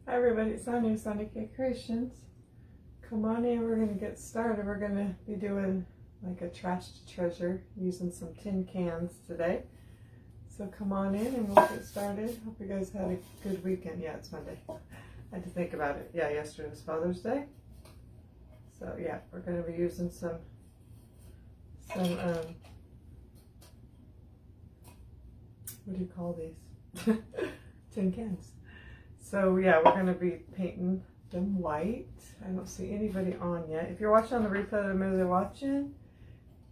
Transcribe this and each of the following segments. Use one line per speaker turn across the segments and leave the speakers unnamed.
Hi everybody, it's Sonia, Sonia K Creations. Come on in, we're going to get started. We're going to be doing like a trash to treasure using some tin cans today. So come on in and we'll get started. Hope you guys had a good weekend. Yeah, it's Monday. I had to think about it. Yeah, yesterday was Father's Day. So yeah, we're going to be using some what do you call these? Tin cans. So yeah, we're going to be painting them white. I don't see anybody on yet. If you're watching on the replay, let me know they're watching.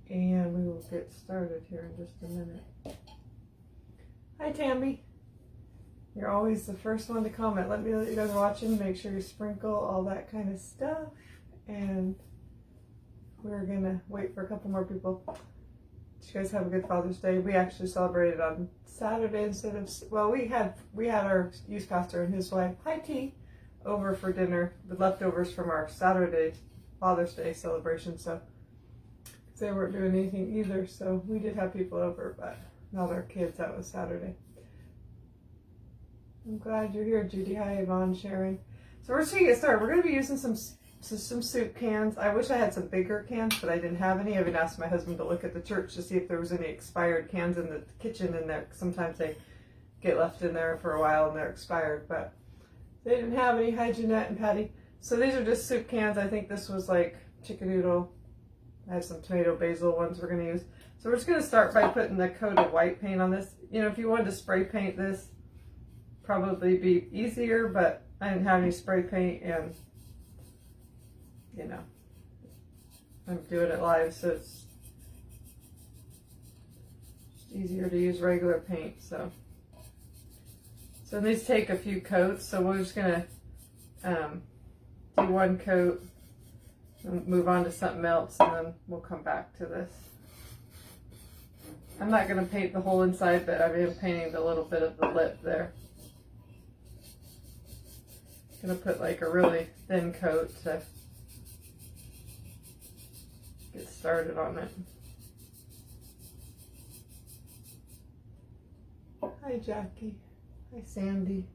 And we will get started here in just a minute. Hi Tammy. You're always the first one to comment. Let me know that you guys are watching. Make sure you sprinkle all that kind of stuff. And we're going to wait for a couple more people. Did you guys have a good Father's Day? We actually celebrated on Saturday instead of, well, we had our youth pastor and his wife, hi T, over for dinner with leftovers from our Saturday Father's Day celebration. So they weren't doing anything either, so we did have people over, but not our kids. That was Saturday. I'm glad you're here, Judy. Hi, Yvonne, Sharon. So we're just gonna get started. We're gonna be using some soup cans. I wish I had some bigger cans, but I didn't have any. I've been asking my husband to look at the church to see if there was any expired cans in the kitchen in there. Sometimes they get left in there for a while and they're expired, but they didn't have any. Hi, Jeanette and Patty. So these are just soup cans. I think this was like chicken noodle. I have some tomato basil ones we're going to use. So we're just going to start by putting the coat of white paint on this. You know, if you wanted to spray paint this, probably be easier, but I didn't have any spray paint and you know, I'm doing it live, so it's just easier to use regular paint. So these take a few coats, so we're just gonna do one coat and move on to something else, and then we'll come back to this. I'm not gonna paint the whole inside, but I've been painting the little bit of the lip there. Gonna put like a really thin coat to get started on it. Hi Jackie. Hi Sandy.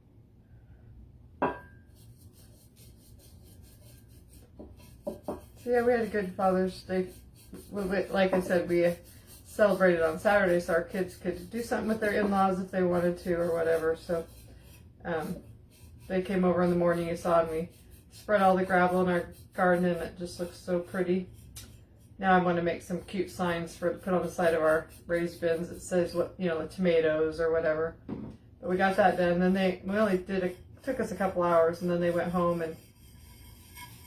So yeah, we had a good Father's Day. Like I said, we celebrated on Saturday so our kids could do something with their in-laws if they wanted to or whatever. So they came over in the morning, you saw, and we spread all the gravel in our garden and it just looks so pretty. Now I want to make some cute signs to put on the side of our raised bins. It says what, you know, the tomatoes or whatever. But we got that done. Then we only took us a couple hours, and then they went home and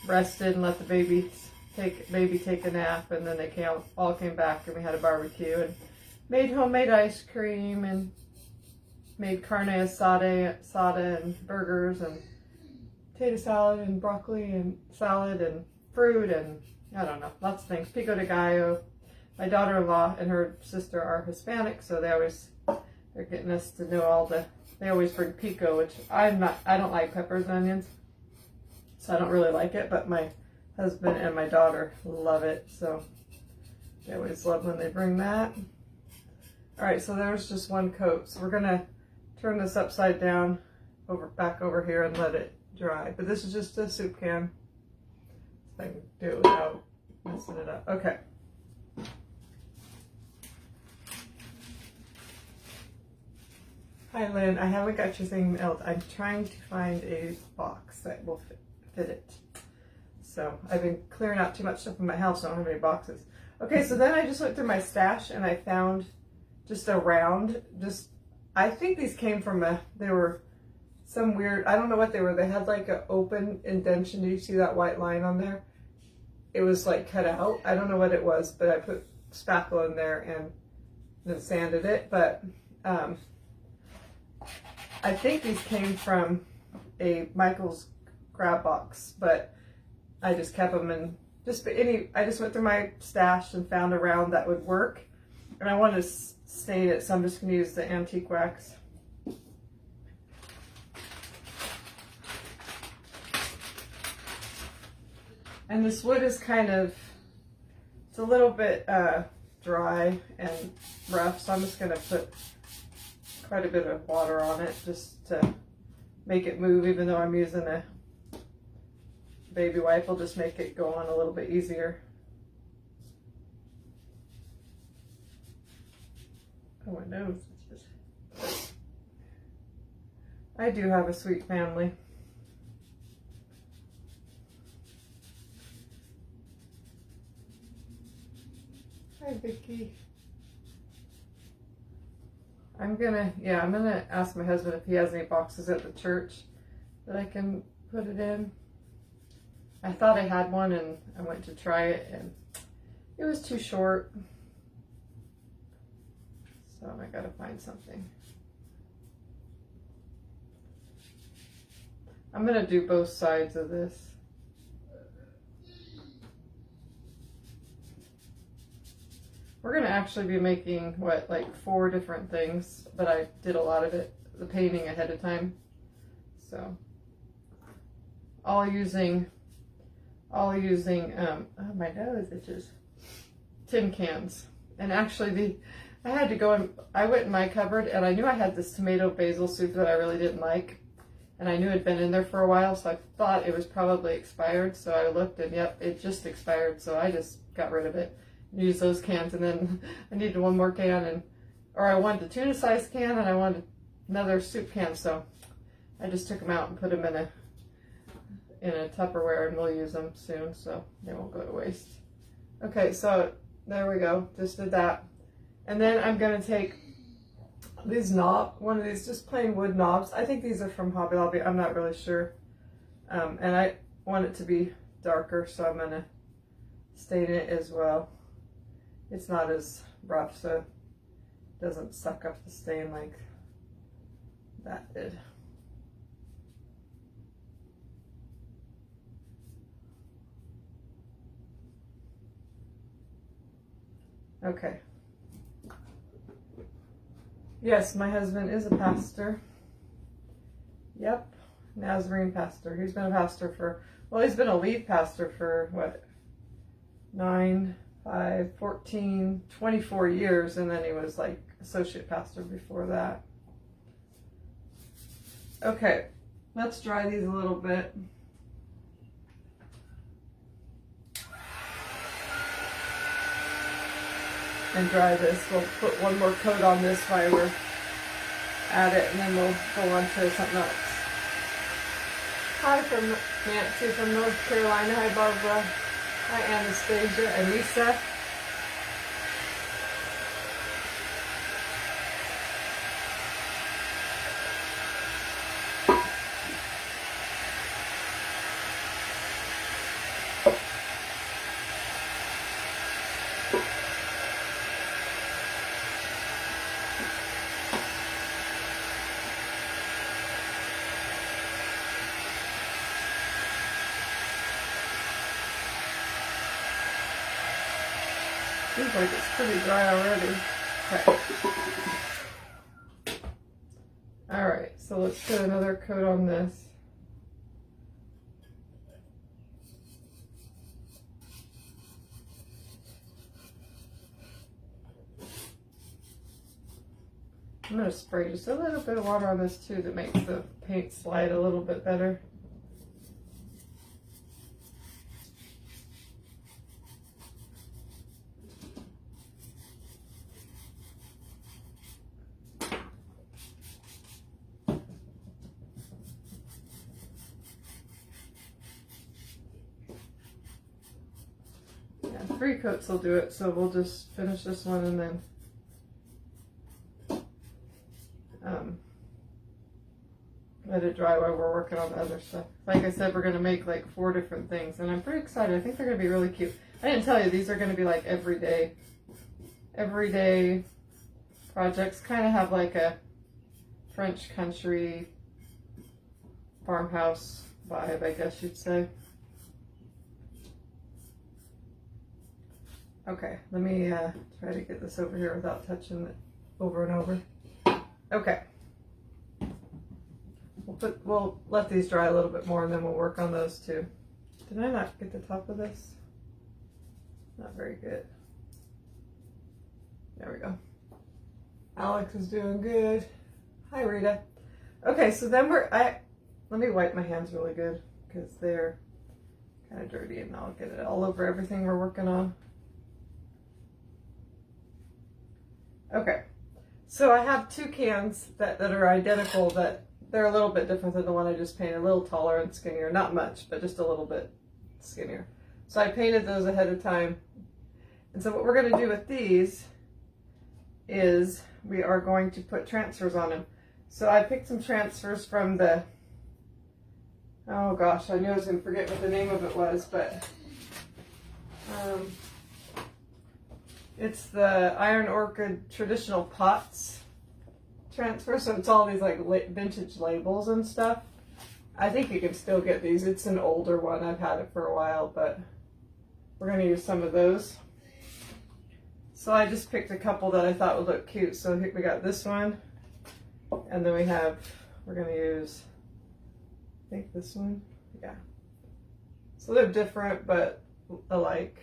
rested and let the baby take a nap. And then they all came back and we had a barbecue and made homemade ice cream and made carne asada and burgers and potato salad and broccoli and salad and fruit and I don't know, lots of things. Pico de gallo. My daughter-in-law and her sister are Hispanic, so they're getting us to know they always bring pico, which I don't like peppers and onions, so I don't really like it, but my husband and my daughter love it, so they always love when they bring that. All right, so there's just one coat. So we're gonna turn this upside down back over here and let it dry. But this is just a soup can. I can do it without messing it up. Okay. Hi Lynn, I haven't got your thing mailed. I'm trying to find a box that will fit it. So I've been clearing out too much stuff in my house. I don't have any boxes. Okay, so then I just went through my stash and I found just a round, I think these came from they were some weird, I don't know what they were. They had like an open indentation. Do you see that white line on there? It was like cut out. I don't know what it was, but I put spackle in there and then sanded it. But I think these came from a Michael's grab box, but I just kept them and I just went through my stash and found a round that would work. And I wanted to stain it, so I'm just going to use the antique wax. And this wood is it's a little bit dry and rough, so I'm just going to put quite a bit of water on it just to make it move, even though I'm using a baby wipe. Will just make it go on a little bit easier. Oh, my nose. I do have a sweet family. Hi, Vicky. I'm gonna ask my husband if he has any boxes at the church that I can put it in. I thought I had one and I went to try it and it was too short. So I gotta find something. I'm gonna do both sides of this. We're gonna actually be making like 4 different things, but I did a lot of the painting ahead of time. So all using oh, my nose itches, tin cans. And actually I had to go and I went in my cupboard and I knew I had this tomato basil soup that I really didn't like. And I knew it had been in there for a while, so I thought it was probably expired. So I looked and yep, it just expired. So I just got rid of it. Use those cans, and then I needed one more can, or I wanted a tuna sized can and I wanted another soup can. So I just took them out and put them in a Tupperware, and we'll use them soon so they won't go to waste. Okay, so there we go. Just did that. And then I'm going to take these one of these just plain wood knobs. I think these are from Hobby Lobby. I'm not really sure. And I want it to be darker, so I'm going to stain it as well. It's not as rough, so it doesn't suck up the stain like that did. Okay. Yes, my husband is a pastor. Yep, Nazarene pastor. He's been a pastor for, well, he's been a lead pastor for what, 24 years, and then he was like associate pastor before that. Okay, let's dry these a little bit. And dry this. We'll put one more coat on this while we're at it, and then we'll go on to something else. Hi from Nancy from North Carolina. Hi Barbara. Hi Anastasia and Lisa. Seems like it's pretty dry already. Okay. Alright, so let's put another coat on this. I'm going to spray just a little bit of water on this too that makes the paint slide a little bit better. Yeah, 3 coats will do it, so we'll just finish this one and then let it dry while we're working on the other stuff. Like I said, we're going to make like 4 different things, and I'm pretty excited. I think they're going to be really cute. I didn't tell you, these are going to be like everyday projects. Kind of have like a French country farmhouse vibe, I guess you'd say. Okay, let me try to get this over here without touching it over and over. Okay. We'll let these dry a little bit more and then we'll work on those too. Did I not get the top of this? Not very good. There we go. Alex is doing good. Hi Rita. Okay, so then Let me wipe my hands really good because they're kind of dirty and I'll get it all over everything we're working on. Okay, so I have two cans that are identical, that they're a little bit different than the one I just painted, a little taller and skinnier, not much, but just a little bit skinnier. So I painted those ahead of time. And so what we're going to do with these is we are going to put transfers on them. So I picked some transfers from the, oh gosh, I knew I was going to forget what the name of it was, but it's the Iron Orchid Traditional Pots transfer. So it's all these like vintage labels and stuff. I think you can still get these. It's an older one. I've had it for a while, but we're going to use some of those. So I just picked a couple that I thought would look cute. So we got this one, and then we're going to use, I think this one, yeah. So they're different, but alike.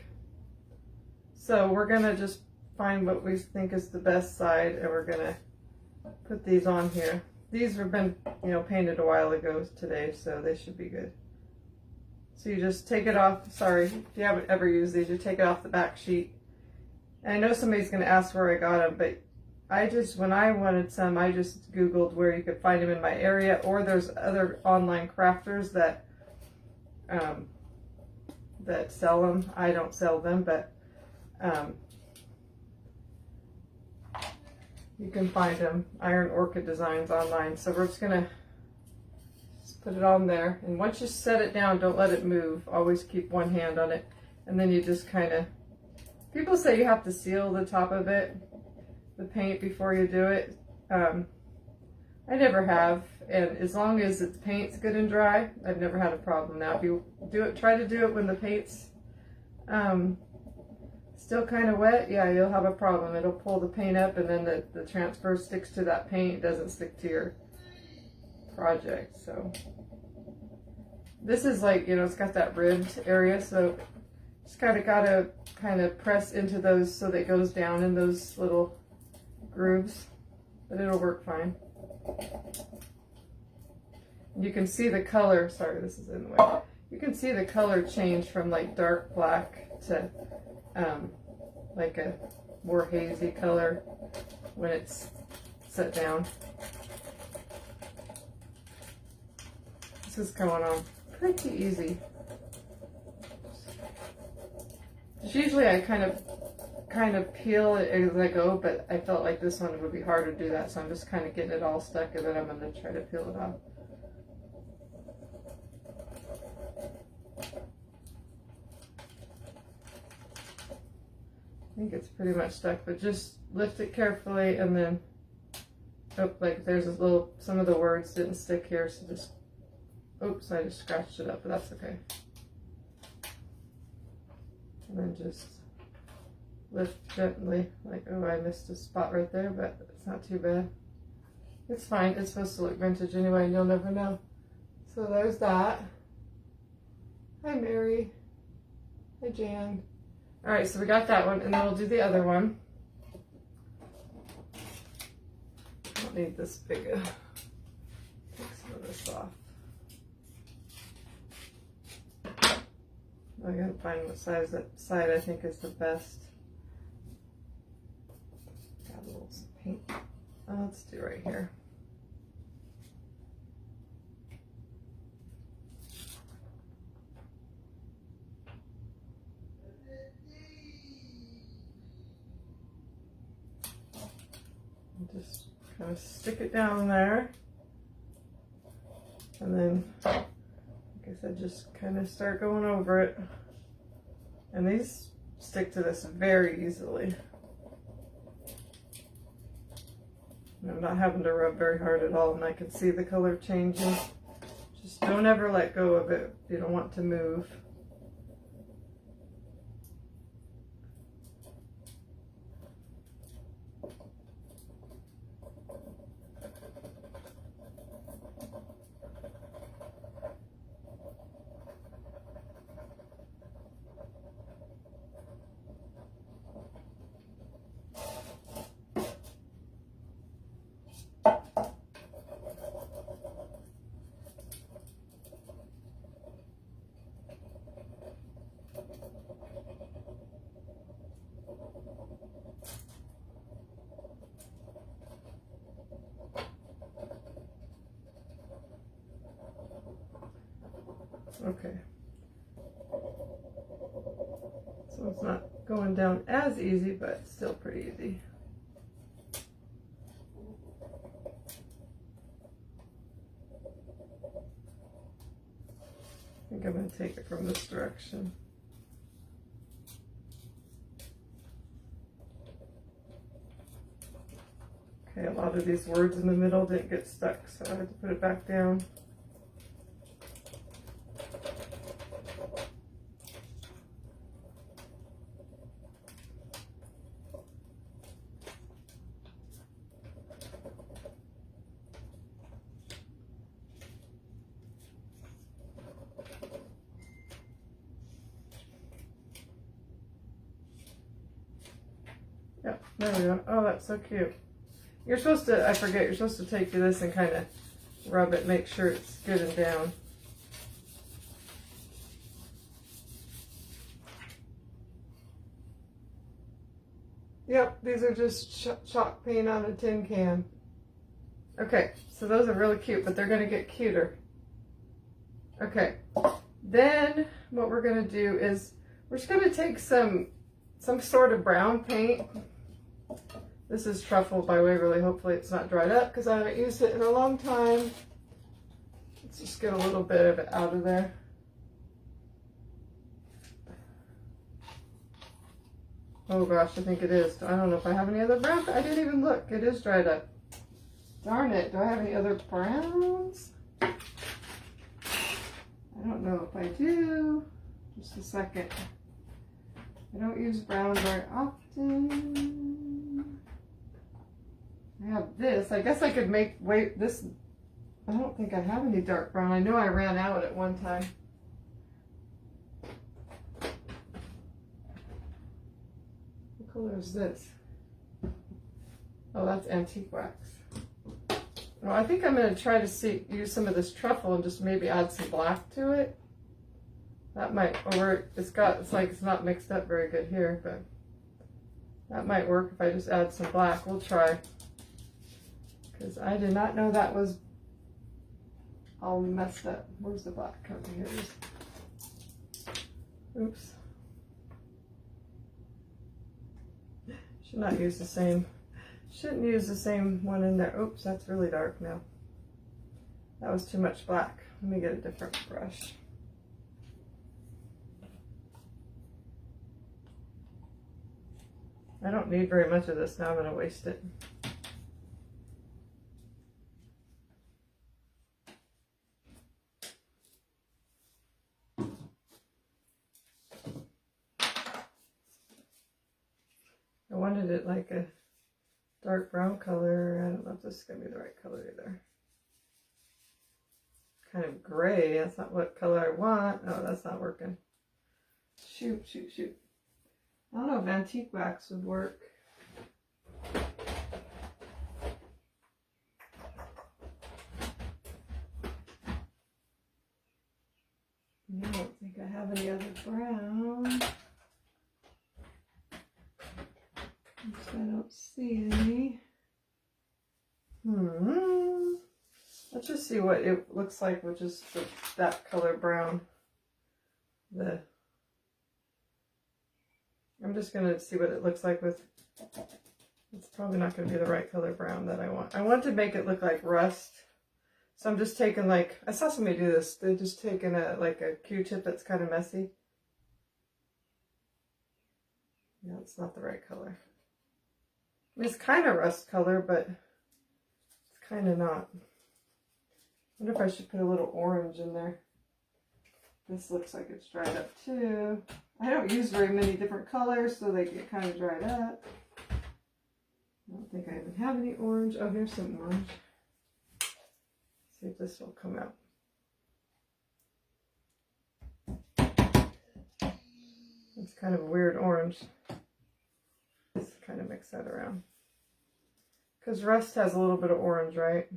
So we're going to just find what we think is the best side, and we're going to put these on here. These have been, painted a while ago today, so they should be good. So you just take it off. Sorry, if you haven't ever used these, you take it off the back sheet. And I know somebody's going to ask where I got them, but when I wanted some, I just Googled where you could find them in my area, or there's other online crafters that sell them. I don't sell them, but you can find them, Iron Orchid Designs, online. So we're just going to put it on there. And once you set it down, don't let it move. Always keep one hand on it. And then you just kind of, people say you have to seal the top of it, the paint, before you do it. I never have. And as long as the paint's good and dry, I've never had a problem. Now, if you try to do it when the paint's still kind of wet, yeah, you'll have a problem. It'll pull the paint up, and then the transfer sticks to that paint. It doesn't stick to your project. So this is like, it's got that ribbed area, so just gotta press into those so that it goes down in those little grooves, but it'll work fine. You can see the color, sorry, this is in the way. You can see the color change from like dark black to like a more hazy color when it's set down. This is going on pretty easy. Usually I kind of peel it as I go, but I felt like this one would be hard to do that, so I'm just kind of getting it all stuck, and then I'm going to try to peel it off. I think it's pretty much stuck, but just lift it carefully, and then, like there's some of the words didn't stick here, so just, oops, I just scratched it up, but that's okay. And then just lift gently, like, oh, I missed a spot right there, but it's not too bad. It's fine, it's supposed to look vintage anyway, and you'll never know. So there's that. Hi, Mary. Hi, Jan. All right, so we got that one, and then we'll do the other one. I don't need this big. Take some of this off. I gotta find what side I think is the best. Got a little paint. Let's do right here. Just kind of stick it down there, and then, like I said, just kind of start going over it. And these stick to this very easily. And I'm not having to rub very hard at all, and I can see the color changing. Just don't ever let go of it. You don't want to move. Okay. So it's not going down as easy, but still pretty easy. I think I'm going to take it from this direction. Okay, a lot of these words in the middle didn't get stuck, so I had to put it back down. Yep, there we go. Oh, that's so cute. You're supposed to, I forget, you're supposed to take this and kind of rub it, make sure it's good and down. Yep, these are just chalk paint on a tin can. Okay, so those are really cute, but they're going to get cuter. Okay, then what we're going to do is we're just going to take some sort of brown paint. This is Truffle by Waverly. Hopefully it's not dried up because I haven't used it in a long time. Let's just get a little bit of it out of there. Oh gosh, I think it is. I don't know if I have any other brown. I didn't even look. It is dried up. Darn it. Do I have any other browns? I don't know if I do. Just a second. I don't use brown very often. I have this. I guess I could make, wait, this. I don't think I have any dark brown. I know I ran out at one time. What color is this? Oh, that's antique wax. Well, I think I'm going to try to use some of this truffle and just maybe add some black to it. That might, or it's like it's not mixed up very good here, but that might work if I just add some black. We'll try. Because I did not know that was all messed up. Where's the black cover? Here it is. Oops. Should not use the same. Shouldn't use the same one in there. Oops, that's really dark now. That was too much black. Let me get a different brush. I don't need very much of this now. I'm going to waste it. I wanted it like a dark brown color. I don't know if this is going to be the right color either. Kind of gray. That's not what color I want. Oh, that's not working. Shoot, shoot, shoot. I don't know if antique wax would work. I don't think I have any other brown. I don't see any. Let's just see what it looks like with just that color brown. I'm just going to see what it looks like with, it's probably not going to be the right color brown that I want. I want to make it look like rust. So I'm just taking like, I saw somebody do this. They're just taking like a Q-tip that's kind of messy. Yeah, it's not the right color. I mean, it's kind of rust color, but it's kind of not. I wonder if I should put a little orange in there. This looks like it's dried up too. I don't use very many different colors, so they get kind of dried up. I don't think I even have any orange. Oh, here's some orange. Let's see if this will come out. It's kind of a weird orange. Let's kind of mix that around. Because rust has a little bit of orange, right?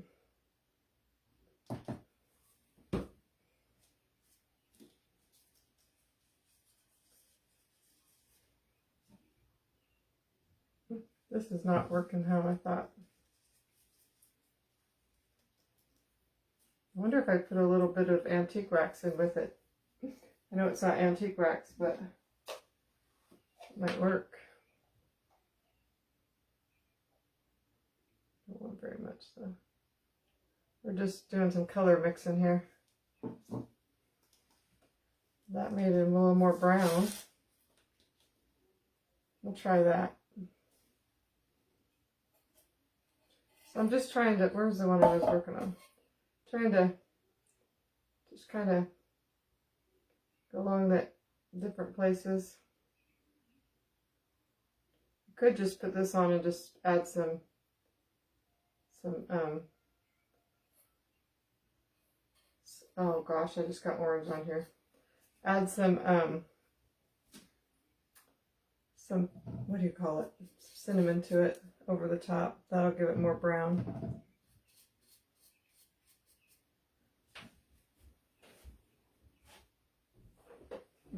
This is not working how I thought. I wonder if I put a little bit of antique wax in with it. I know it's not antique wax, but it might work. Don't want very much though. We're just doing some color mixing here. That made it a little more brown. We'll try that. So I'm just trying to, where's the one I was working on? Trying to just kind of go along the different places. Could just put this on and just add some oh gosh, I just got orange on here. Add some what do you call it? Cinnamon to it over the top. That'll give it more brown.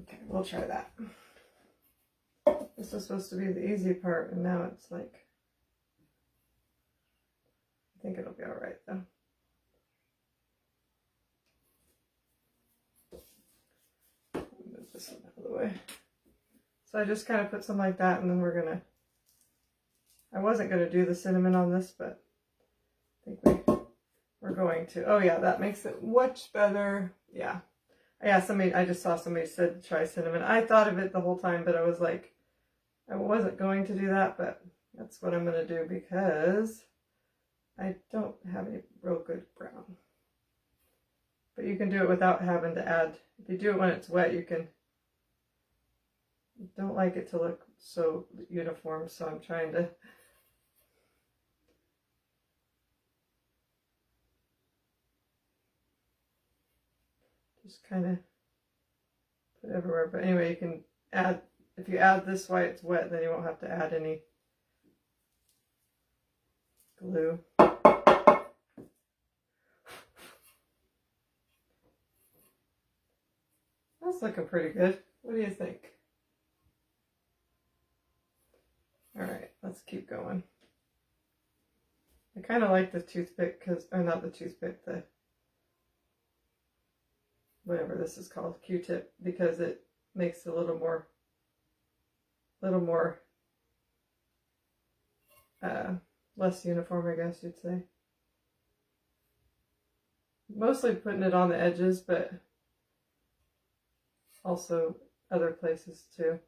Okay, we'll try that. This was supposed to be the easy part, and now it's like, I think it'll be all right though. Move this one out of the way. So I just kind of put some like that, and then I wasn't gonna do the cinnamon on this, but I think we're going to. Oh yeah, that makes it much better. Yeah. Yeah, I just saw somebody said try cinnamon. I thought of it the whole time, but I was like, I wasn't going to do that, but that's what I'm going to do because I don't have any real good brown. But you can do it without having to add. If you do it when it's wet, you can. I don't like it to look so uniform, so I'm trying to. Just kind of put everywhere. But anyway, you can add, if you add this while it's wet, then you won't have to add any glue. That's looking pretty good. What do you think? All right, let's keep going. I kind of like the toothpick or not the toothpick, the whatever this is called, Q-tip, because it makes it a little more less uniform, I guess you'd say. Mostly putting it on the edges, but also other places too.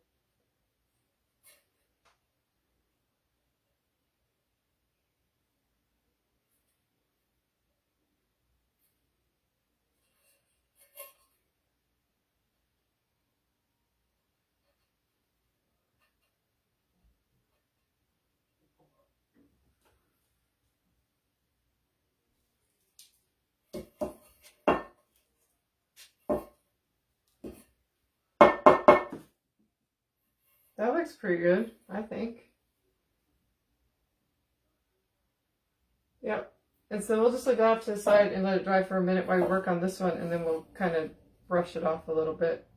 That looks pretty good, I think. Yep. And so we'll just leave that off to the side and let it dry for a minute while we work on this one, and then we'll kind of brush it off a little bit.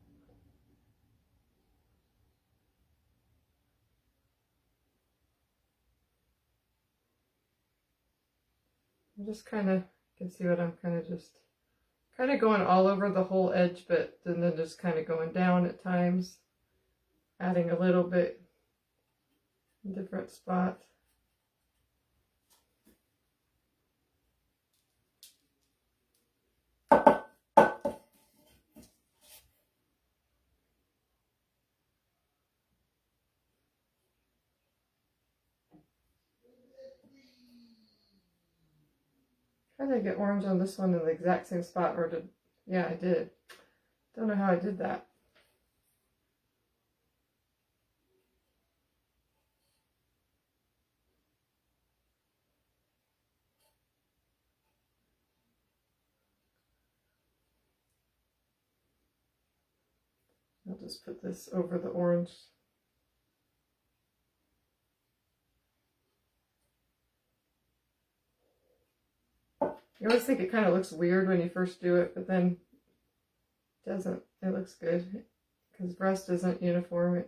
I'm just kind of, you can see what I'm kind of going all over the whole edge, but then just kind of going down at times, adding a little bit in different spots. Tried to get orange on this one in the exact same spot, or did, yeah, I did. Don't know how I did that. I'll just put this over the orange. You always think it kind of looks weird when you first do it, but then it doesn't. It looks good because breast isn't uniform.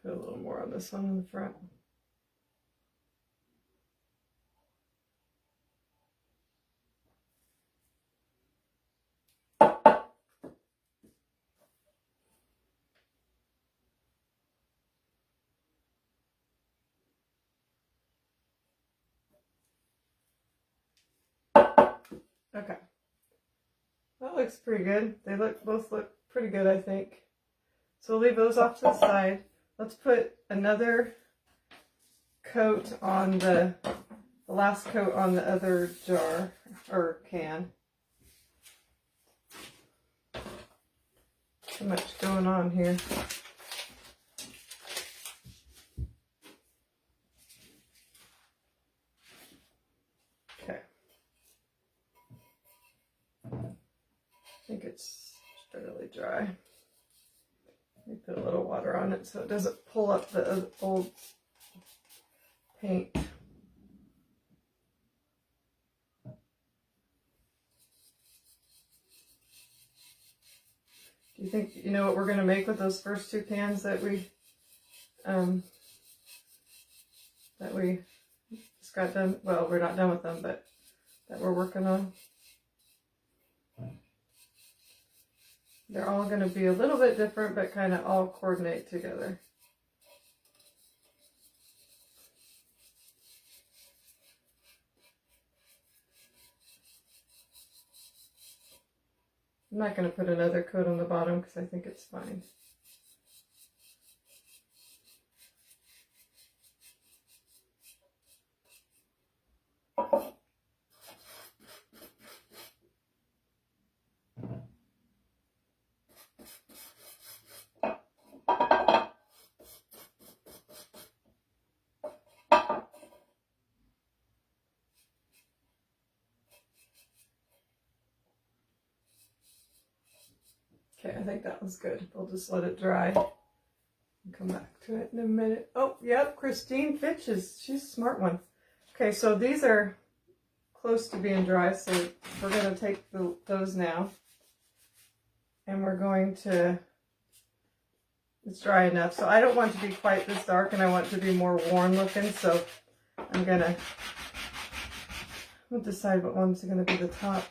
Put a little more on this one in the front. Okay. That looks pretty good. They both look pretty good, I think. So we'll leave those off to the side. Let's put another coat on the last coat on the other jar or can. Too much going on here. Okay. I think it's fairly dry. Let me put a little water on it so it doesn't pull up the old paint. Do you think you know what we're going to make with those first two cans that we just got done? Well, we're not done with them, but that we're working on. They're all going to be a little bit different, but kind of all coordinate together. I'm not going to put another coat on the bottom because I think it's fine. Okay, I think that was good. We'll just let it dry and come back to it in a minute. Oh, yep, Christine Fitch she's a smart one. Okay, so these are close to being dry, so we're going to take those now. And we're going to, it's dry enough. So I don't want it to be quite this dark, and I want it to be more warm looking, so we'll decide what one's going to be the top.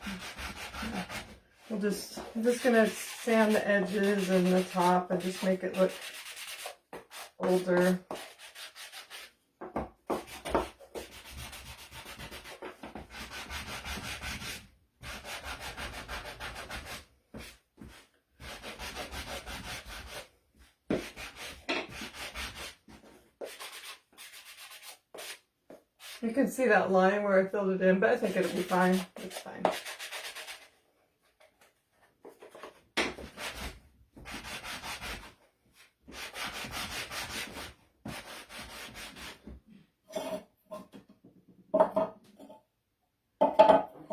I'm just going to sand the edges and the top and just make it look older. You can see that line where I filled it in, but I think it'll be fine. It's fine.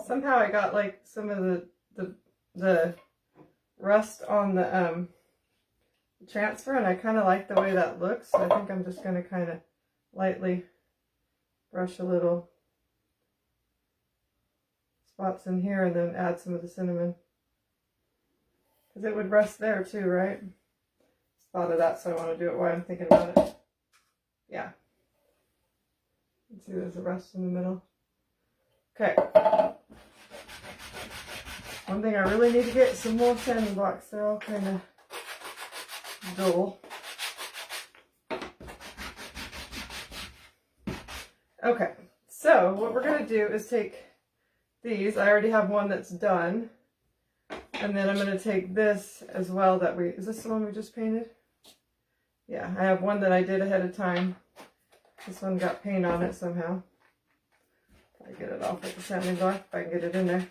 Somehow I got like some of the rust on the transfer, and I kind of like the way that looks, so I think I'm just going to kind of lightly brush a little spots in here and then add some of the cinnamon, because it would rust there too, right? Just thought of that, so I want to do it while I'm thinking about it. Yeah, you can see there's a rust in the middle. Okay, one thing I really need to get some more sanding blocks. They're all kind of dull. Okay, so what we're going to do is take these. I already have one that's done. And then I'm going to take this as well that is this the one we just painted? Yeah, I have one that I did ahead of time. This one got paint on it somehow. I get it off with the sanding block if I can get it in there.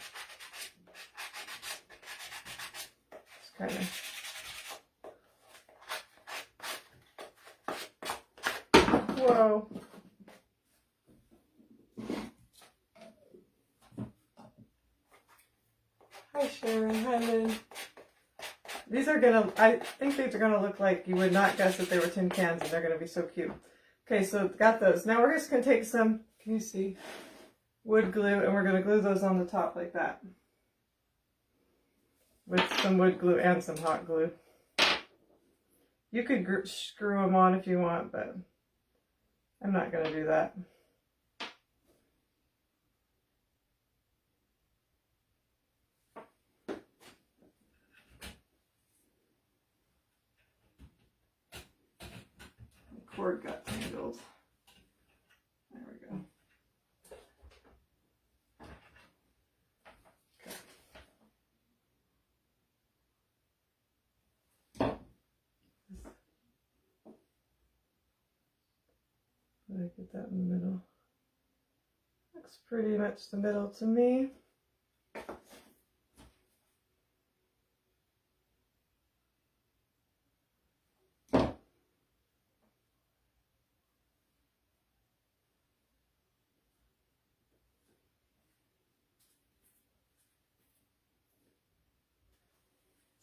Just kind of. Whoa. Hi Sharon, hi Lynn. These are I think these are gonna look like you would not guess that they were tin cans, and they're gonna be so cute. Okay, so got those. Now we're just gonna take some, can you see, wood glue, and we're gonna glue those on the top like that. With some wood glue and some hot glue. You could screw them on if you want, but I'm not going to do that. The cord got tangled. There we go. I get that in the middle. Looks pretty much the middle to me.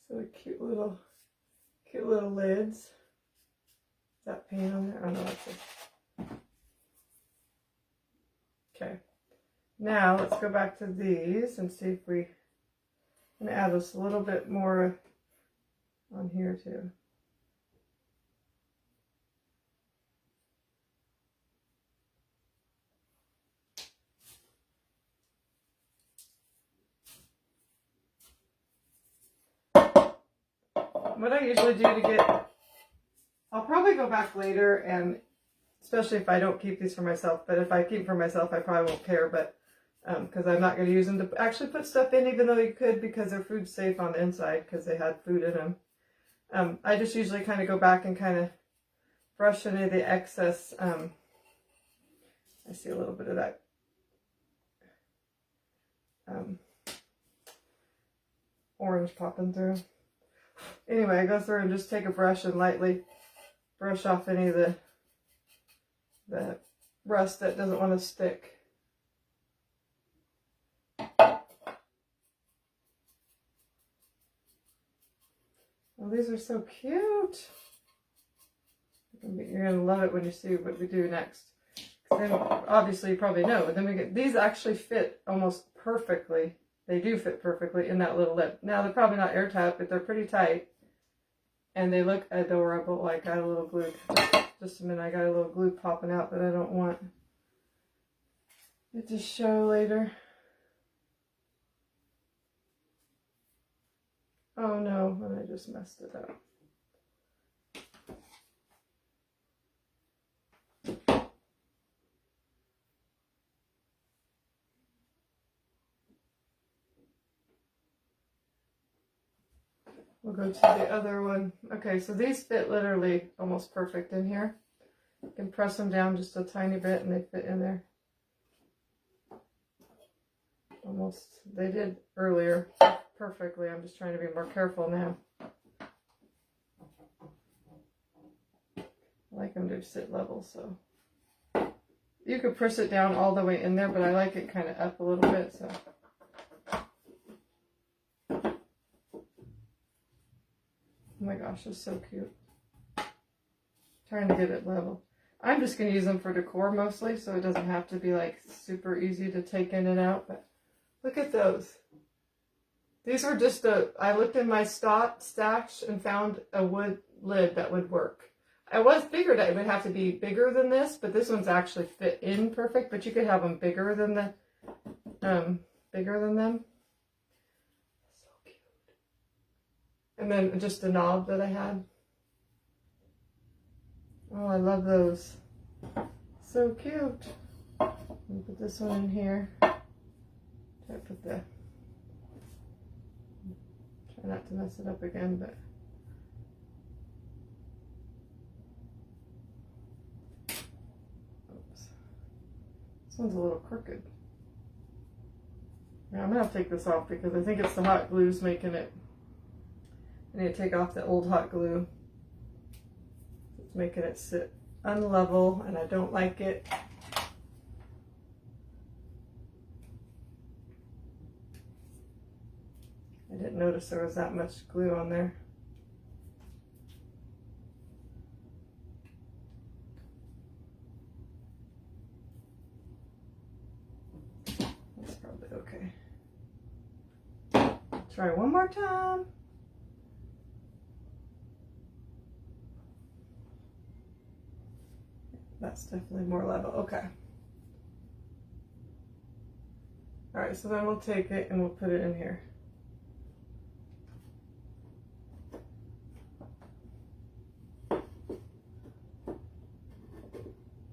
So the cute little lids. Is that paint on there? Oh no, that's it. Okay. Now let's go back to these and see if we can add just a little bit more on here too. What I usually do to get, I'll probably go back later, and especially if I don't keep these for myself, but if I keep them for myself, I probably won't care, but because I'm not going to use them to actually put stuff in, even though you could, because they're food safe on the inside because they had food in them. I just usually kind of go back and kind of brush any of the excess. I see a little bit of that orange popping through. Anyway, I go through and just take a brush and lightly brush off any of the rust that doesn't want to stick. Oh, these are so cute. You're going to love it when you see what we do next. Then, obviously, you probably know, but then we get, these actually fit almost perfectly. They do fit perfectly in that little lip. Now, they're probably not airtight, but they're pretty tight. And they look adorable. I got a little glue. Just a minute, I got a little glue popping out that I don't want it to show later. Oh no, and I just messed it up. We'll go to the other one. Okay, so these fit literally almost perfect in here. You can press them down just a tiny bit and they fit in there. Almost, they did earlier perfectly. I'm just trying to be more careful now. I like them to sit level, so. You could press it down all the way in there, but I like it kind of up a little bit, so. Oh my gosh, it's so cute. Trying to get it level. I'm just going to use them for decor mostly, so it doesn't have to be like super easy to take in and out. But look at those. These were just I looked in my stash and found a wood lid that would work. I figured it would have to be bigger than this, but this one's actually fit in perfect. But you could have them bigger than them. And then just a knob that I had. Oh, I love those. So cute. Let me put this one in here. Try not to mess it up again, but. Oops. This one's a little crooked. Now I'm going to have to take this off because I think it's the hot glue's making it. I need to take off the old hot glue. It's making it sit unlevel and I don't like it. I didn't notice there was that much glue on there. That's probably okay. Try one more time. that's definitely more level. Okay. All right, so then we'll take it and we'll put it in here.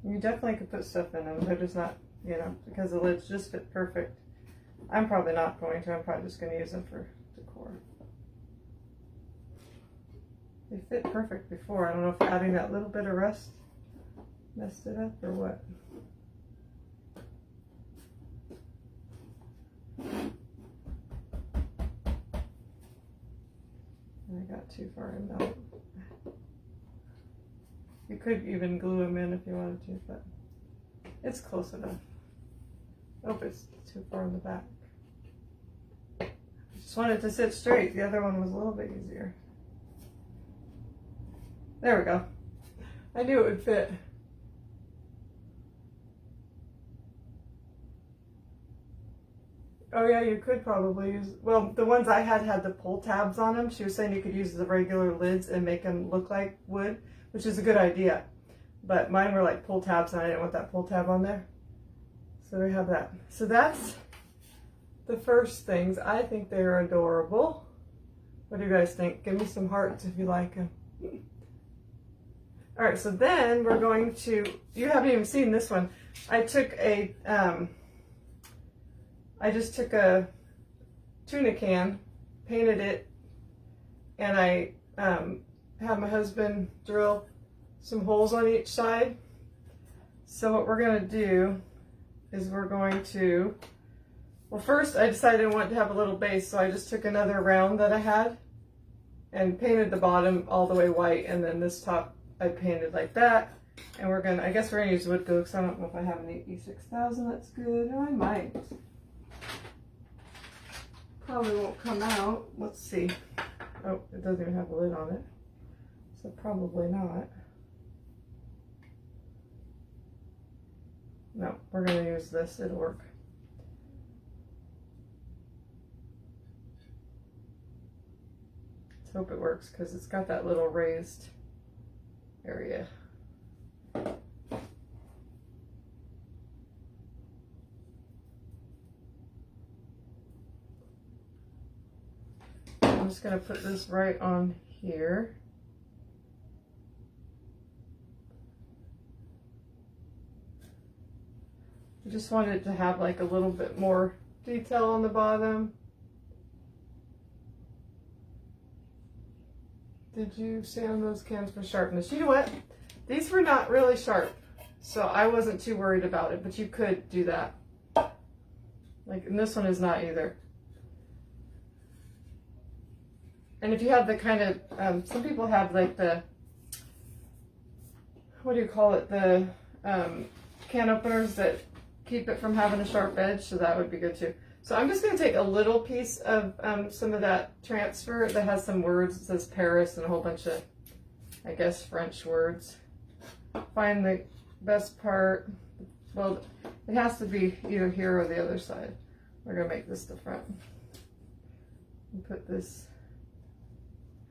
You definitely could put stuff in them. They're just not, you know, because the lids just fit perfect. I'm probably not going to. I'm probably just going to use them for decor. They fit perfect before. I don't know if adding that little bit of rust messed it up or what. I got too far in now. You could even glue them in if you wanted to, but it's close enough. Oh, it's too far in the back. Just wanted to sit straight. The other one was a little bit easier. There we go. I knew it would fit. Oh yeah, you could probably use, well, the ones I had the pull tabs on them. She was saying you could use the regular lids and make them look like wood, which is a good idea. But mine were like pull tabs and I didn't want that pull tab on there. So we have that. So that's the first things. I think they're adorable. What do you guys think? Give me some hearts if you like them. All right, so then we're going to, you haven't even seen this one. I took a, I just took a tuna can, painted it, and I had my husband drill some holes on each side. So what we're gonna do is we're going to, well, first I decided I wanted to have a little base, so I just took another round that I had and painted the bottom all the way white, and then this top I painted like that. And we're gonna, I guess we're gonna use wood glue because I don't know if I have an 8E6000 that's good. Oh, I might. Probably won't come out. Let's see. Oh, it doesn't even have a lid on it. So probably not. No, we're gonna use this, it'll work. Let's hope it works because it's got that little raised area. I'm just gonna put this right on here. I just wanted to have like a little bit more detail on the bottom. Did you sand those cans for sharpness? You know what? These were not really sharp, so I wasn't too worried about it, but you could do that. Like, and this one is not either. And if you have the kind of, some people have like the, what do you call it? The can openers that keep it from having a sharp edge, so that would be good too. So I'm just going to take a little piece of some of that transfer that has some words. It says Paris and a whole bunch of, I guess, French words. Find the best part. Well, it has to be either here or the other side. We're going to make this the front. And put this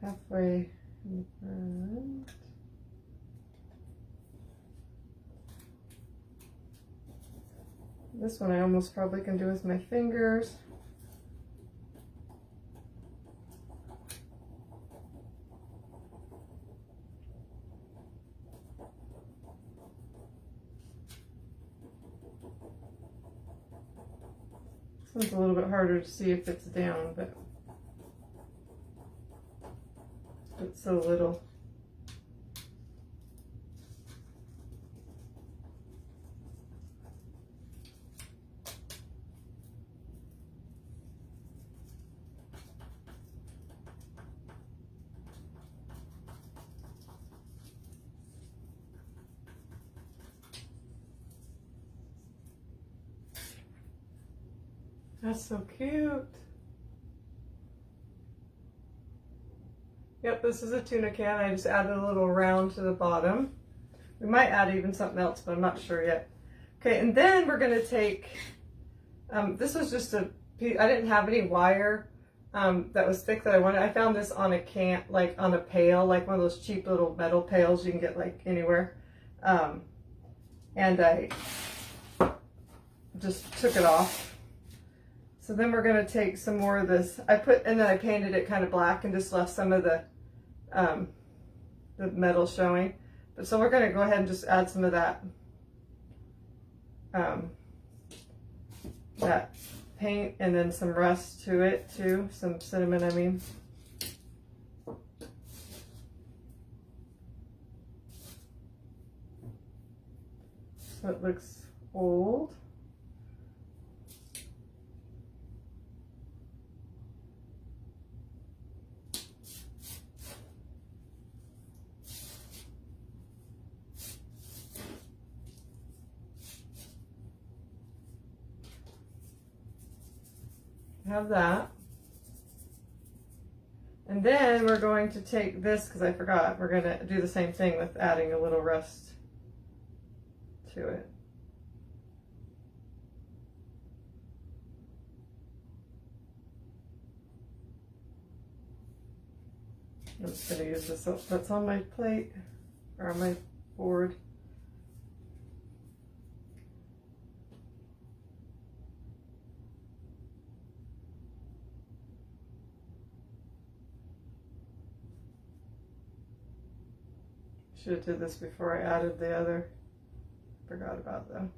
halfway in the front. This one I almost probably can do with my fingers. This one's a little bit harder to see if it's down, but it's so little. That's so cute. Yep, this is a tuna can. I just added a little round to the bottom. We might add even something else, but I'm not sure yet. Okay, and then we're gonna take, this was just a piece, I didn't have any wire that was thick that I wanted. I found this on a can, like on a pail, like one of those cheap little metal pails you can get like anywhere. and I just took it off. So then we're going to take some more of this. And then I painted it kind of black and just left some of the metal showing. But so we're going to go ahead and just add some of that that paint and then some rust to it too. Some cinnamon, I mean. So it looks old. Have that. And then we're going to take this, because I forgot, we're going to do the same thing with adding a little rust to it. I'm just going to use this that's on my plate, or on my board. Should have did this before I added the other. Forgot about them.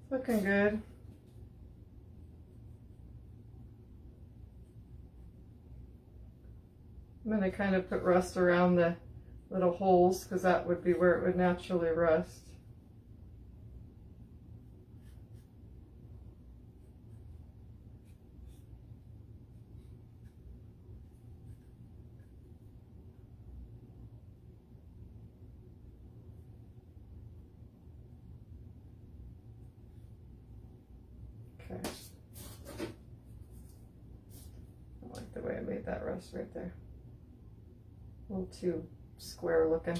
Looking good. I'm going to kind of put rust around the little holes because that would be where it would naturally rust. Okay. I like the way I made that rust right there. A little too square looking.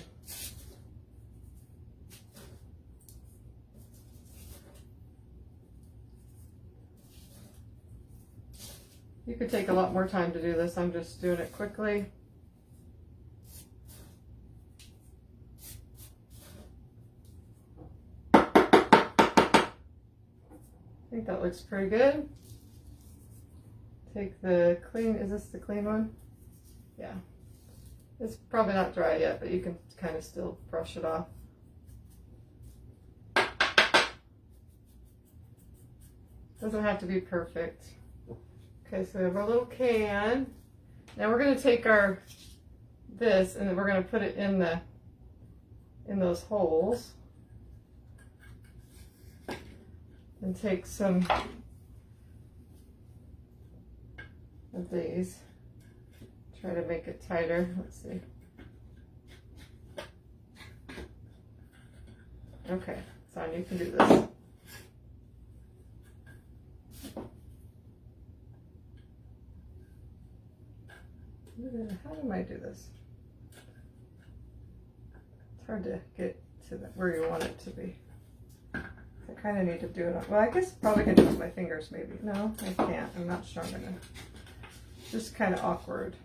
You could take a lot more time to do this. I'm just doing it quickly. I think that looks pretty good. Take the clean, is this the clean one? Yeah. It's probably not dry yet, but you can kind of still brush it off. Doesn't have to be perfect. Okay, so we have our little can. Now we're going to take this and then we're going to put it in those holes. And take some of these. Try to make it tighter. Let's see. Okay, Son, you can do this. How do I do this? It's hard to get to where you want it to be. I kind of need to do it. Well, I guess probably can do it with my fingers maybe. No, I can't. I'm not strong enough. Just kind of awkward.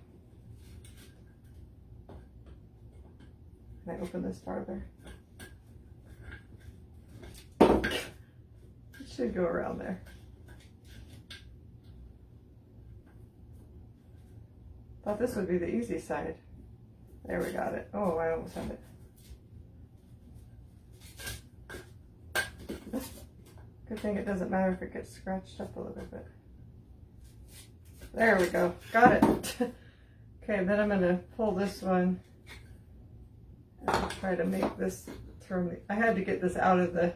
Can I open this farther? It should go around there. Thought this would be the easy side. There, we got it. Oh, I almost had it. Good thing it doesn't matter if it gets scratched up a little bit. There we go. Got it. Okay, then I'm going to pull this one and try to make this turn. I had to get this out of the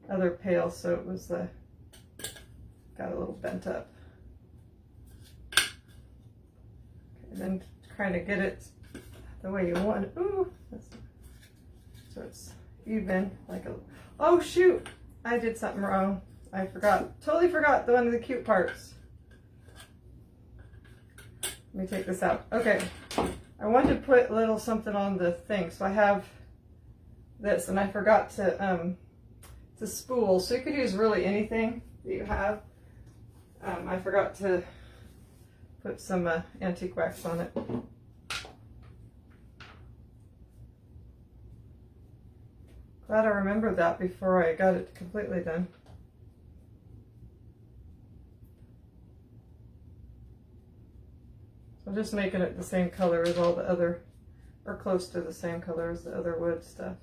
other pail, so it was got a little bent up. And then kind of get it the way you want it. Ooh, so it's even, like a, oh shoot, I did something wrong. I forgot, totally forgot one of the cute parts. Let me take this out. Okay, I wanted to put a little something on the thing. So I have this, and I forgot to spool. So you could use really anything that you have. I forgot to put some antique wax on it. Glad I remembered that before I got it completely done. I'm just making it the same color as all the other, or close to the same color as the other wood stuff.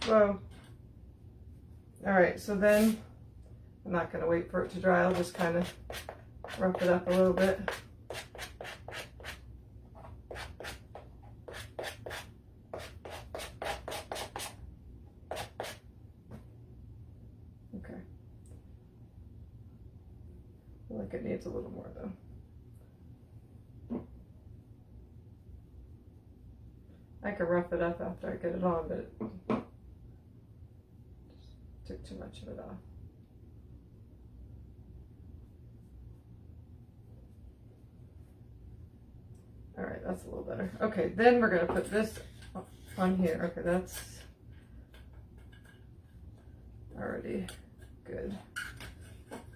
Whoa. Alright, so then I'm not going to wait for it to dry. I'll just kind of rough it up a little bit. Okay. I feel like it needs a little more though. I can rough it up after I get it on, but it just took too much of it off. All right, that's a little better. Okay, then we're gonna put this on here. Okay, that's already good.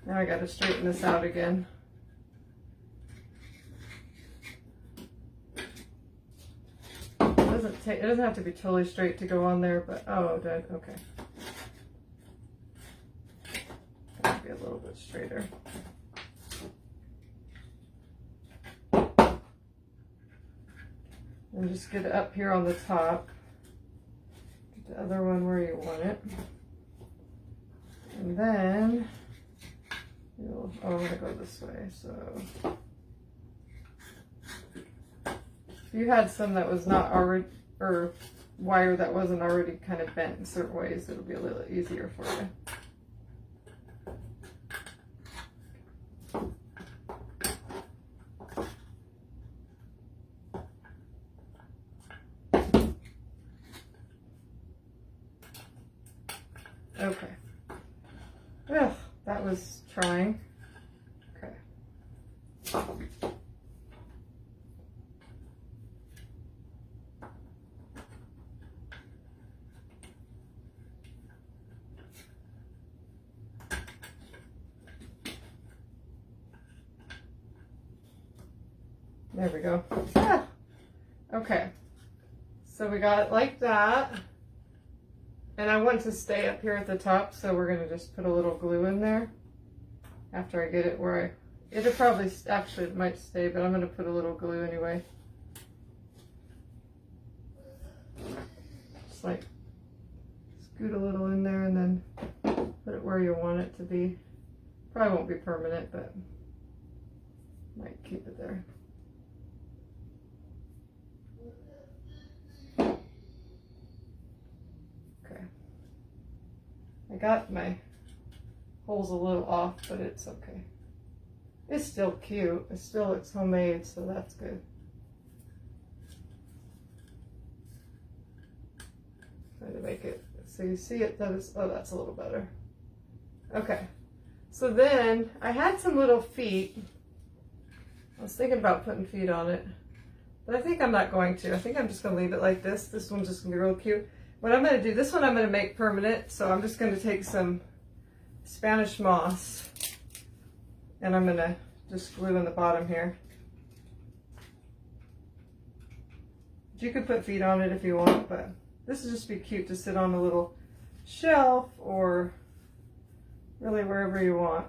Now I gotta straighten this out again. It doesn't have to be totally straight to go on there, but oh, good, okay. Gotta be a little bit straighter. And just get it up here on the top. Get the other one where you want it. And then, oh, I'm gonna go this way, so. If you had some that was not already, or wire that wasn't already kind of bent in certain ways, it'll be a little easier for you. Okay. Ugh, that was trying. Okay. There we go. Ah, okay. So we got it like that. And I want to stay up here at the top, so we're going to just put a little glue in there after I get it where it'll probably, actually it might stay, but I'm going to put a little glue anyway. Just like scoot a little in there and then put it where you want it to be. Probably won't be permanent, but might keep it there. I got my holes a little off, but it's okay. It's still cute. It's homemade, so that's good. Trying to make it so you see it. Oh, that's a little better. Okay. So then I had some little feet. I was thinking about putting feet on it, but I think I'm not going to. I think I'm just going to leave it like this. This one's just going to be real cute. What I'm going to do, this one I'm going to make permanent, so I'm just going to take some Spanish moss and I'm going to just glue in the bottom here. You could put feet on it if you want, but this would just be cute to sit on a little shelf or really wherever you want.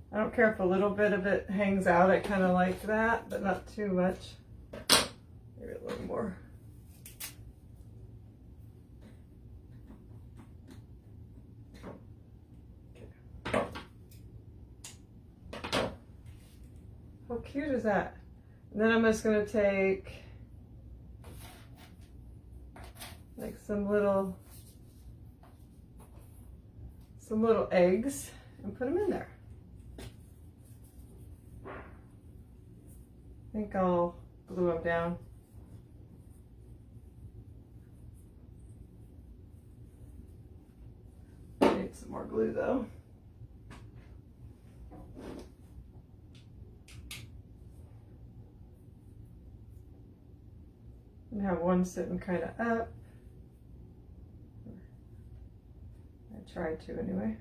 I don't care if a little bit of it hangs out. I kind of like that, but not too much. Maybe a little more. Okay. How cute is that? And then I'm just going to take like some little eggs and put them in there. I think I'll glue them down. some more glue though. And have one sitting kind of up. I try to anyway.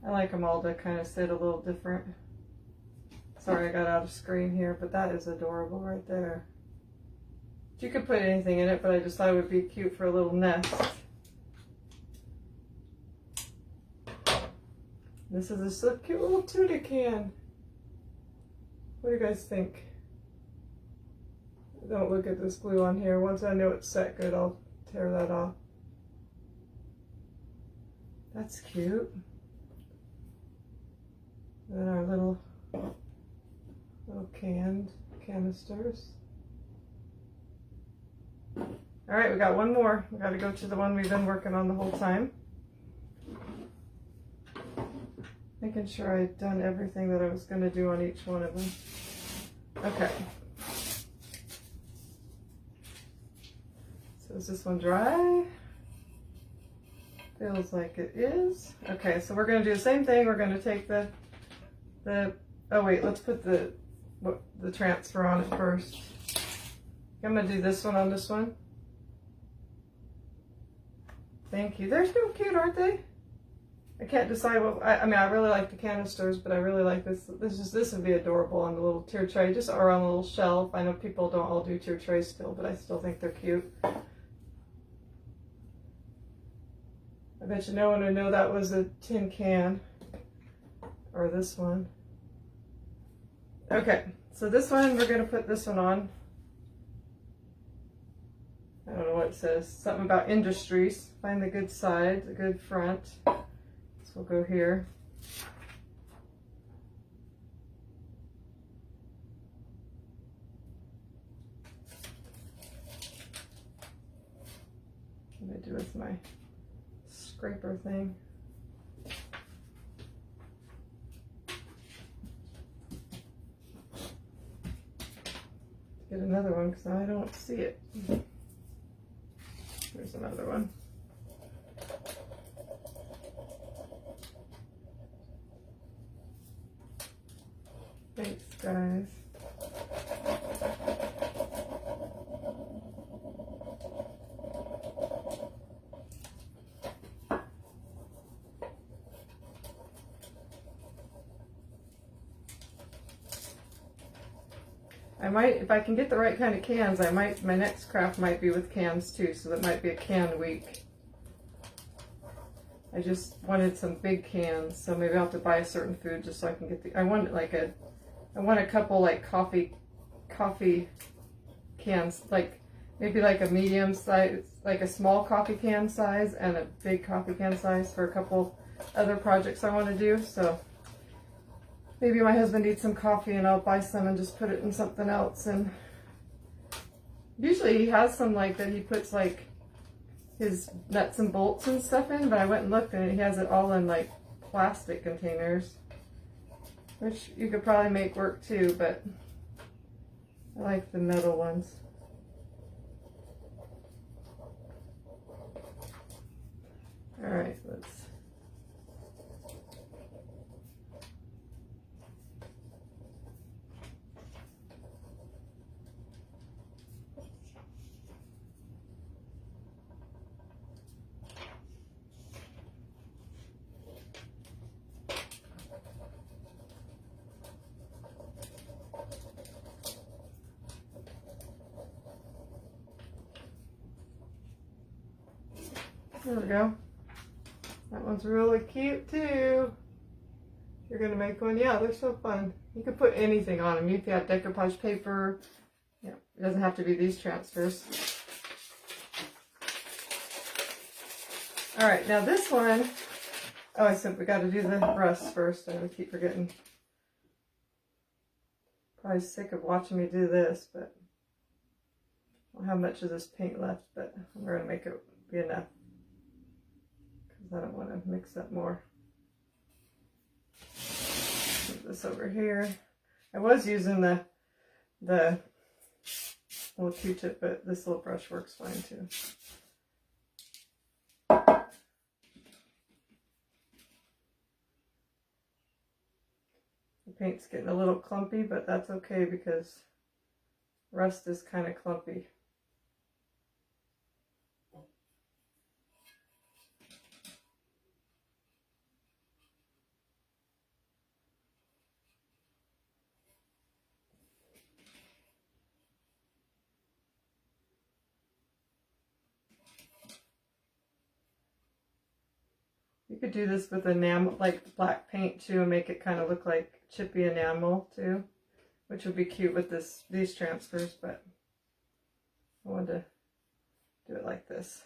I like them all to kind of sit a little different. Sorry I got out of screen here, but that is adorable right there. You could put anything in it, but I just thought it would be cute for a little nest. This is a cute little tuna can. What do you guys think? Don't look at this glue on here. Once I know it's set good, I'll tear that off. That's cute. And then our little canisters. All right, we got one more. We got to go to the one we've been working on the whole time. Making sure I've done everything that I was going to do on each one of them. Okay. So is this one dry? Feels like it is. Okay, so we're going to do the same thing. We're going to take the oh wait, let's put the transfer on it first. I'm going to do this one on this one. Thank you. They're so cute, aren't they? I can't decide what, I mean, I really like the canisters, but I really like this. This would be adorable on the little tier tray, just or on a little shelf. I know people don't all do tier trays still, but I still think they're cute. I bet you no one would know that was a tin can, or this one. Okay, so this one, we're gonna put this one on. I don't know what it says. Something about industries. Find the good side, the good front. So we'll go here. What do I do with my scraper thing? Get another one because I don't see it. There's another one. Thanks, guys. I might, if I can get the right kind of cans, I might, my next craft might be with cans too, so that might be a can week. I just wanted some big cans, so maybe I'll have to buy a certain food just so I can get the, I want a couple like coffee cans, like maybe like a medium size, like a small coffee can size and a big coffee can size for a couple other projects I want to do, so. Maybe my husband needs some coffee and I'll buy some and just put it in something else. And usually he has some like that he puts like his nuts and bolts and stuff in, but I went and looked and he has it all in like plastic containers, which you could probably make work too, but I like the metal ones. All right, let's. There we go. That one's really cute too. You're gonna make one, yeah, they're so fun. You can put anything on them. If you have decoupage paper, yeah, it doesn't have to be these transfers. All right, now this one, oh, I said we got to do the rust first. I keep forgetting. Probably sick of watching me do this, but I don't have much of this paint left, but we're gonna make it be enough. I don't want to mix up more. Put this over here. I was using the little Q-tip, but this little brush works fine too. The paint's getting a little clumpy, but that's okay because rust is kind of clumpy. You could do this with enamel, like black paint too, and make it kind of look like chippy enamel too, which would be cute with these transfers, but I wanted to do it like this.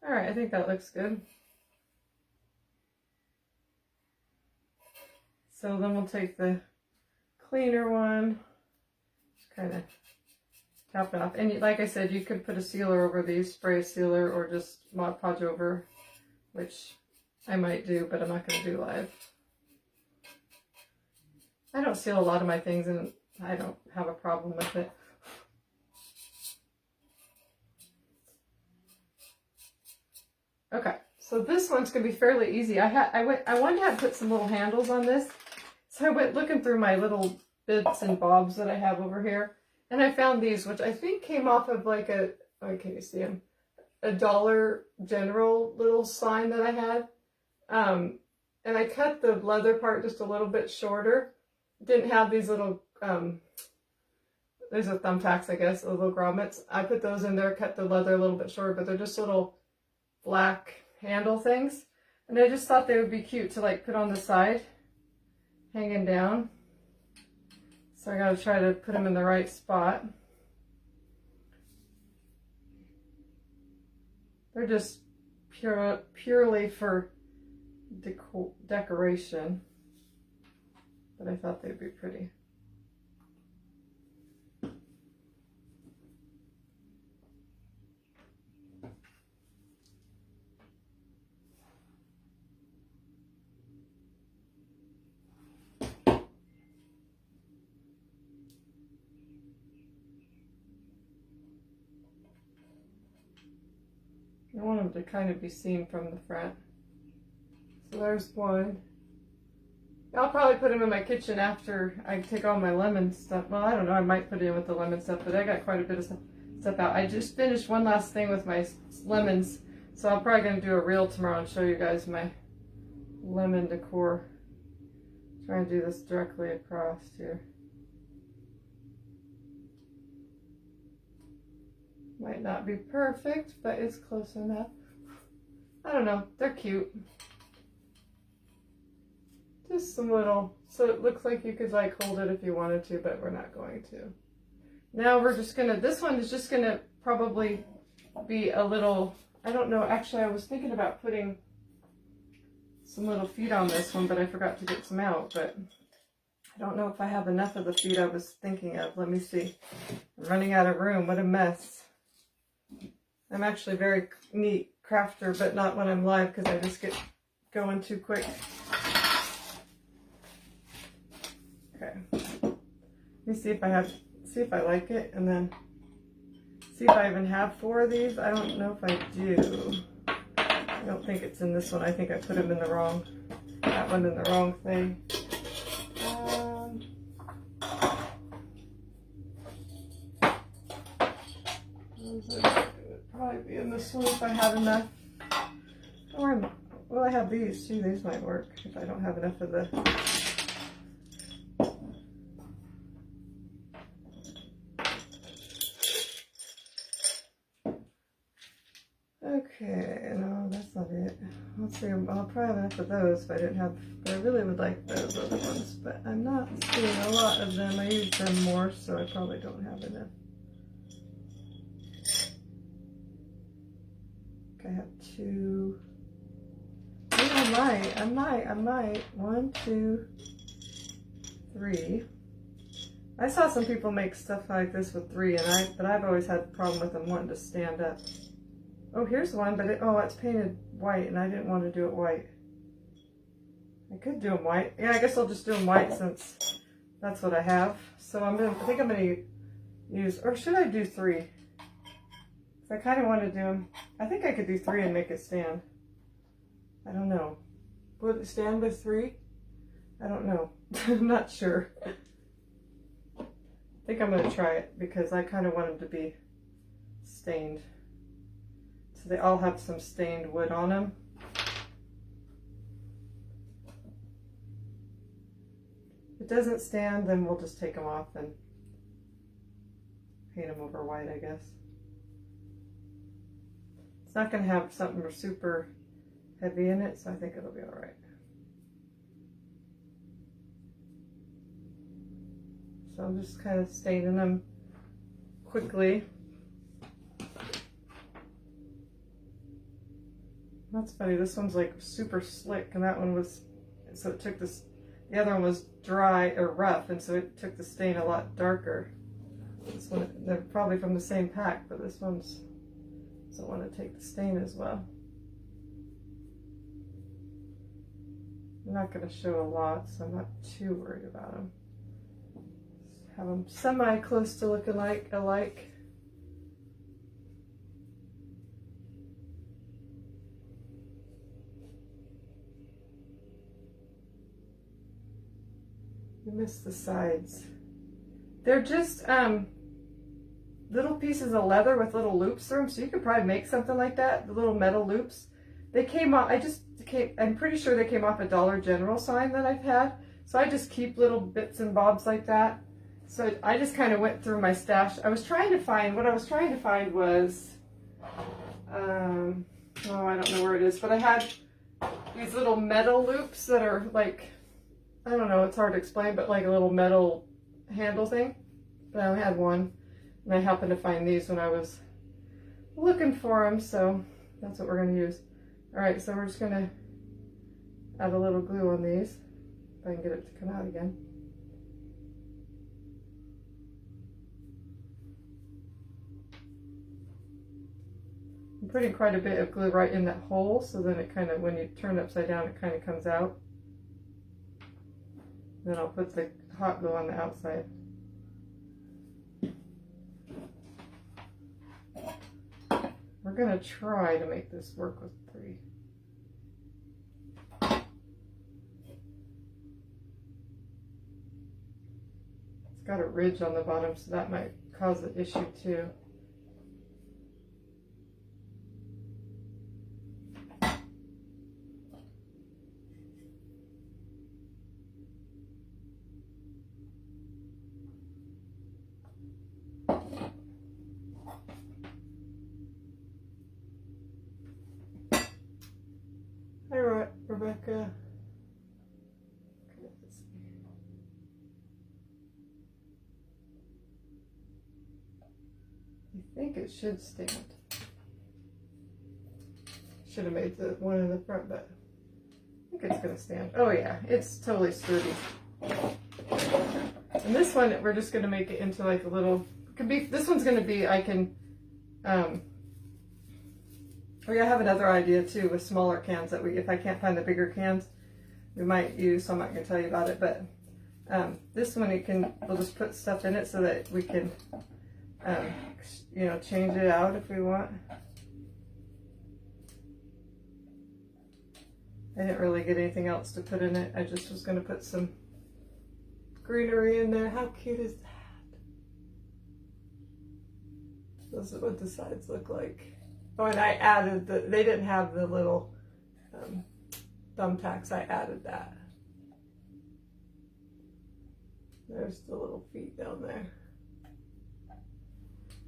All right, I think that looks good. So then we'll take the cleaner one, just kind of tap it off. And like I said, you could put a sealer over these, spray a sealer, or just Mod Podge over, which I might do, but I'm not going to do live. I don't seal a lot of my things, and I don't have a problem with it. Okay, so this one's gonna be fairly easy. I wanted to put some little handles on this, so I went looking through my little bits and bobs that I have over here, and I found these, which I think came off of like a, oh, can you see them? A Dollar General little sign that I had, and I cut the leather part just a little bit shorter. Didn't have these little, there's a thumbtacks, I guess, little grommets. I put those in there, cut the leather a little bit shorter, but they're just little black handle things, and I just thought they would be cute to like put on the side, hanging down. So I gotta try to put them in the right spot. They're just purely for decoration, but I thought they'd be pretty. I want them to kind of be seen from the front. So there's one. I'll probably put them in my kitchen after I take all my lemon stuff. Well, I don't know, I might put it in with the lemon stuff, but I got quite a bit of stuff out. I just finished one last thing with my lemons, so I'm probably going to do a reel tomorrow and show you guys my lemon decor. Try and do this directly across here. Might not be perfect, but it's close enough. I don't know, they're cute. Just some little, so it looks like you could like hold it if you wanted to, but we're not going to. Now we're just gonna, this one is just gonna probably be a little, I don't know, actually I was thinking about putting some little feet on this one, but I forgot to get some out, but I don't know if I have enough of the feet I was thinking of. Let me see. I'm running out of room, what a mess. I'm actually a very neat crafter, but not when I'm live because I just get going too quick. Okay. Let me see if I like it, and then see if I even have 4 of these. I don't know if I do. don't think it's in this one. I think I put them in the wrong, that one in the wrong thing. It would probably be in this one if I have enough. Or, well, I have these too. These might work if I don't have enough of the. Okay, no, that's not it. Let's see, I'll probably have enough of those if I didn't have, but I really would like those other ones, but I'm not seeing a lot of them. I use them more, so I probably don't have enough. I have two. I might. 1, 2, 3. I saw some people make stuff like this with 3, but I've always had a problem with them wanting to stand up. Oh, here's one, but it's painted white, and I didn't want to do it white. I could do them white. Yeah, I guess I'll just do them white since that's what I have. So I think I'm gonna use, or should I do 3? I kind of want to do them. I think I could do 3 and make it stand. I don't know. Would it stand with 3? I don't know. I'm not sure. I think I'm going to try it because I kind of want them to be stained. So they all have some stained wood on them. If it doesn't stand, then we'll just take them off and paint them over white, I guess. It's not going to have something super heavy in it, so I think it'll be all right. So I'm just kind of staining them quickly. That's funny, this one's like super slick, and that one was, so it took this, the other one was dry or rough, and so it took the stain a lot darker. This one, they're probably from the same pack, but this one's doesn't want to take the stain as well. I'm not going to show a lot, so I'm not too worried about them. Just have them semi close to looking like alike. You missed the sides. They're just little pieces of leather with little loops through them, so you could probably make something like that. The little metal loops. They came off. I'm pretty sure they came off a Dollar General sign that I've had. So I just keep little bits and bobs like that. So I just kind of went through my stash. What I was trying to find was, oh, I don't know where it is, but I had these little metal loops that are like, I don't know, it's hard to explain, but like a little metal handle thing. But I only had one, and I happened to find these when I was looking for them, so that's what we're going to use. All right, so we're just going to add a little glue on these, if I can get it to come out again. I'm putting quite a bit of glue right in that hole, so then it kind of, when you turn it upside down, it kind of comes out. Then I'll put the hot glue on the outside. We're going to try to make this work with 3. It's got a ridge on the bottom, so that might cause an issue too. Hi, Rebecca. Okay, let's see. I think it should stand. Should have made the one in the front, but I think it's going to stand. Oh yeah, it's totally sturdy. And this one, we're just going to make it into like a little, could be, this one's going to be, I can, oh yeah, I have another idea too with smaller cans that if I can't find the bigger cans, we might use, so I'm not going to tell you about it, but this one we'll just put stuff in it so that we can, you know, change it out if we want. I didn't really get anything else to put in it. I just was going to put some greenery in there. How cute is that? This is what the sides look like. Oh, and I added they didn't have the little thumbtacks. I added that. There's the little feet down there.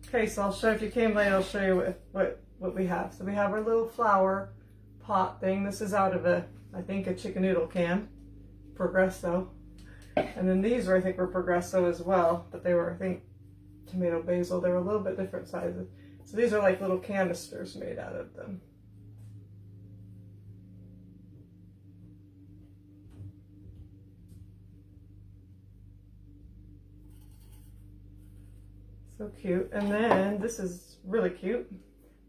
Okay, so I'll show, if you came late, I'll show you what we have. So we have our little flower pot thing. This is out of I think a chicken noodle can, Progresso. And then these I think were Progresso as well, but they were, I think, tomato basil. They were a little bit different sizes. So these are like little canisters made out of them. So cute. And then this is really cute.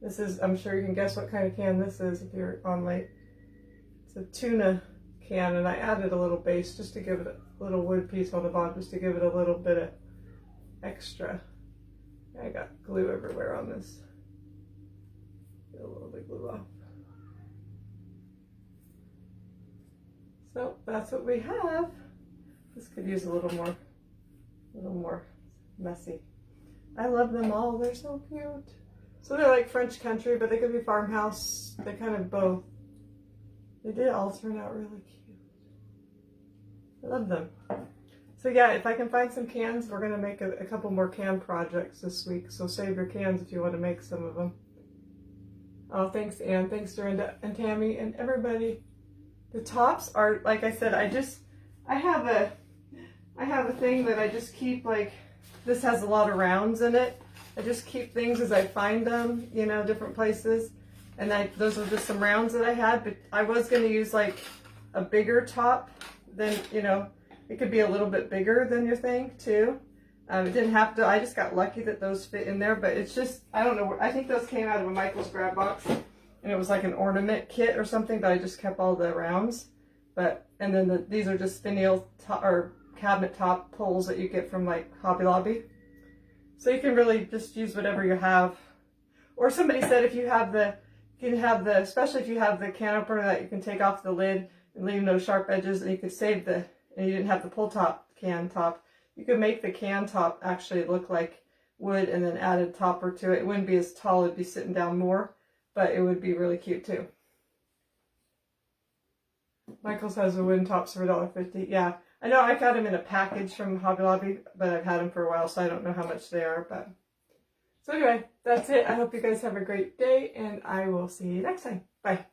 This is, I'm sure you can guess what kind of can this is if you're on late. It's a tuna can, and I added a little base just to give it a little wood piece on the bottom, just to give it a little bit of extra. I got glue everywhere on this. Get a little bit of glue off. So that's what we have. This could use a little more messy. I love them all. They're so cute. So they're like French country, but they could be farmhouse. They kind of both. They did all turn out really cute. I love them. So yeah, if I can find some cans, we're going to make a couple more can projects this week. So save your cans if you want to make some of them. Oh, thanks, Anne. Thanks, Dorinda and Tammy and everybody. The tops are, like I said, I have a thing that I just keep, like, this has a lot of rounds in it. I just keep things as I find them, you know, different places. And those were just some rounds that I had, but I was going to use like a bigger top than, you know, it could be a little bit bigger than your thing too. It didn't have to, I just got lucky that those fit in there, but it's just, I don't know, I think those came out of a Michael's Grab Box, and it was like an ornament kit or something, but I just kept all the rounds. But, and then these are just finial or cabinet top pulls that you get from like Hobby Lobby. So you can really just use whatever you have. Or somebody said if you have especially if you have the can opener that you can take off the lid and leave no sharp edges, and you could save and you didn't have the pull top can top, you could make the can top actually look like wood and then add a topper to it. It wouldn't be as tall, it'd be sitting down more, but it would be really cute too. Michael's has the wooden tops for $1.50. Yeah, I know I got them in a package from Hobby Lobby, but I've had them for a while, so I don't know how much they are. But so anyway, that's it. I hope you guys have a great day, and I will see you next time. Bye.